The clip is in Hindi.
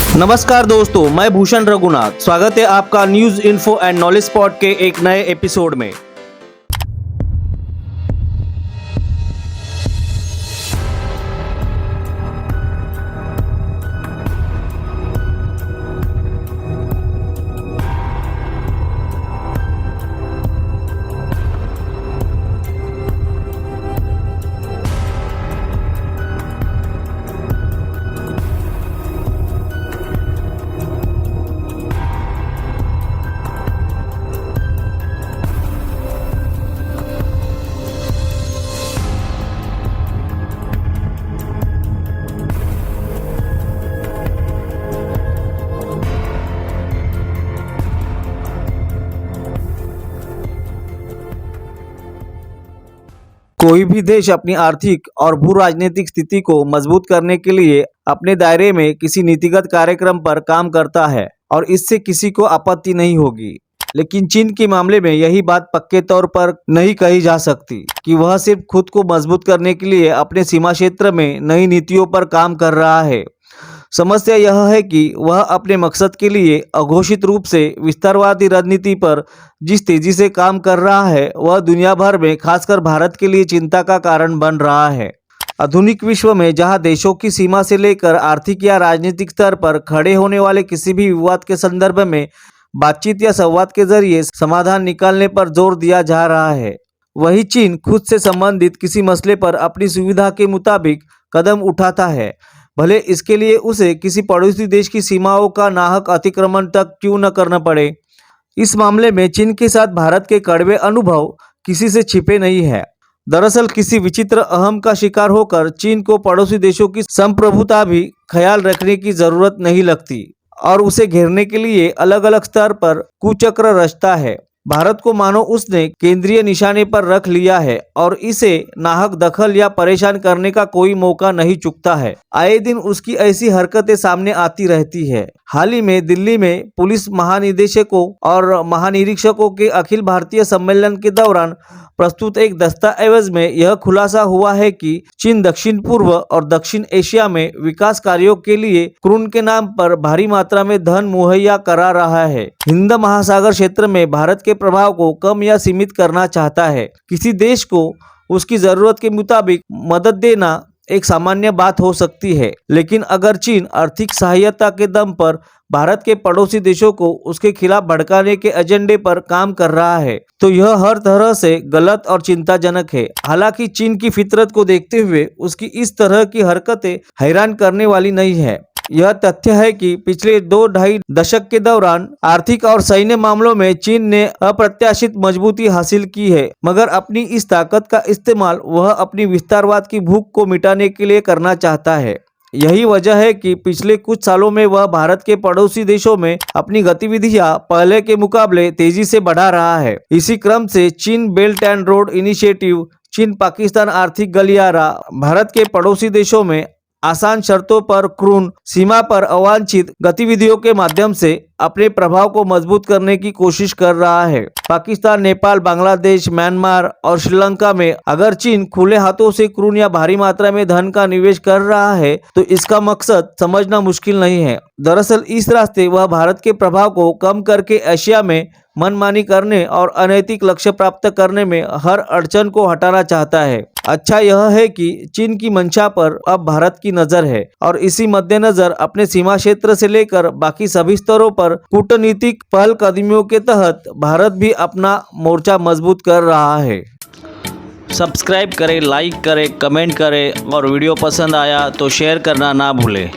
नमस्कार दोस्तों, मैं भूषण रघुनाथ। स्वागत है आपका news info and knowledge spot के एक नए एपिसोड में। कोई भी देश अपनी आर्थिक और भू राजनीतिक स्थिति को मजबूत करने के लिए अपने दायरे में किसी नीतिगत कार्यक्रम पर काम करता है और इससे किसी को आपत्ति नहीं होगी। लेकिन चीन के मामले में यही बात पक्के तौर पर नहीं कही जा सकती कि वह सिर्फ खुद को मजबूत करने के लिए अपने सीमा क्षेत्र में नई नीतियों पर काम कर रहा है। समस्या यह है कि वह अपने मकसद के लिए अघोषित रूप से विस्तारवादी रणनीति पर जिस तेजी से काम कर रहा है वह दुनिया भर में खासकर भारत के लिए चिंता का कारण बन रहा है। आधुनिक विश्व में जहां देशों की सीमा से लेकर आर्थिक या राजनीतिक स्तर पर खड़े होने वाले किसी भी विवाद के संदर्भ में बातचीत या संवाद के जरिए समाधान निकालने पर जोर दिया जा रहा है, वही चीन खुद से संबंधित किसी मसले पर अपनी सुविधा के मुताबिक कदम उठाता है, भले इसके लिए उसे किसी पड़ोसी देश की सीमाओं का नाहक अतिक्रमण तक क्यों न करना पड़े। इस मामले में चीन के साथ भारत के कड़वे अनुभव किसी से छिपे नहीं है। दरअसल किसी विचित्र अहम का शिकार होकर चीन को पड़ोसी देशों की संप्रभुता भी ख्याल रखने की जरूरत नहीं लगती और उसे घेरने के लिए अलग अलग स्तर पर कुचक्र रचता है। भारत को मानो उसने केंद्रीय निशाने पर रख लिया है और इसे नाहक दखल या परेशान करने का कोई मौका नहीं चुकता है। आए दिन उसकी ऐसी हरकतें सामने आती रहती है। हाल ही में दिल्ली में पुलिस महानिदेशकों और महानिरीक्षकों के अखिल भारतीय सम्मेलन के दौरान प्रस्तुत एक दस्तावेज में यह खुलासा हुआ है कि चीन दक्षिण पूर्व और दक्षिण एशिया में विकास कार्यों के लिए क्रून के नाम पर भारी मात्रा में धन मुहैया करा रहा है। हिंद महासागर क्षेत्र में भारत के प्रभाव को कम या सीमित करना चाहता है। किसी देश को उसकी जरूरत के मुताबिक मदद देना एक सामान्य बात हो सकती है, लेकिन अगर चीन आर्थिक सहायता के दम पर भारत के पड़ोसी देशों को उसके खिलाफ भड़काने के एजेंडे पर काम कर रहा है तो यह हर तरह से गलत और चिंताजनक है। हालांकि चीन की फितरत को देखते हुए उसकी इस तरह की हरकतें हैरान करने वाली नहीं है। यह तथ्य है कि पिछले 2-2.5 दशक के दौरान आर्थिक और सैन्य मामलों में चीन ने अप्रत्याशित मजबूती हासिल की है, मगर अपनी इस ताकत का इस्तेमाल वह अपनी विस्तारवाद की भूख को मिटाने के लिए करना चाहता है। यही वजह है कि पिछले कुछ सालों में वह भारत के पड़ोसी देशों में अपनी गतिविधियां पहले के मुकाबले तेजी से बढ़ा रहा है। इसी क्रम से चीन बेल्ट एंड रोड इनिशिएटिव, चीन पाकिस्तान आर्थिक गलियारा, भारत के पड़ोसी देशों में आसान शर्तों पर क्रून, सीमा पर अवांछित गतिविधियों के माध्यम से अपने प्रभाव को मजबूत करने की कोशिश कर रहा है। पाकिस्तान, नेपाल, बांग्लादेश, म्यांमार और श्रीलंका में अगर चीन खुले हाथों से क्रून या भारी मात्रा में धन का निवेश कर रहा है तो इसका मकसद समझना मुश्किल नहीं है। दरअसल इस रास्ते वह भारत के प्रभाव को कम करके एशिया में मनमानी करने और अनैतिक लक्ष्य प्राप्त करने में हर अड़चन को हटाना चाहता है। अच्छा यह है कि चीन की मंशा पर अब भारत की नजर है और इसी मद्देनजर अपने सीमा क्षेत्र से लेकर बाकी सभी स्तरों पर कूटनीतिक पहलकदमियों के तहत भारत भी अपना मोर्चा मजबूत कर रहा है। सब्सक्राइब करें, लाइक करें, कमेंट करें और वीडियो पसंद आया तो शेयर करना ना भूलें।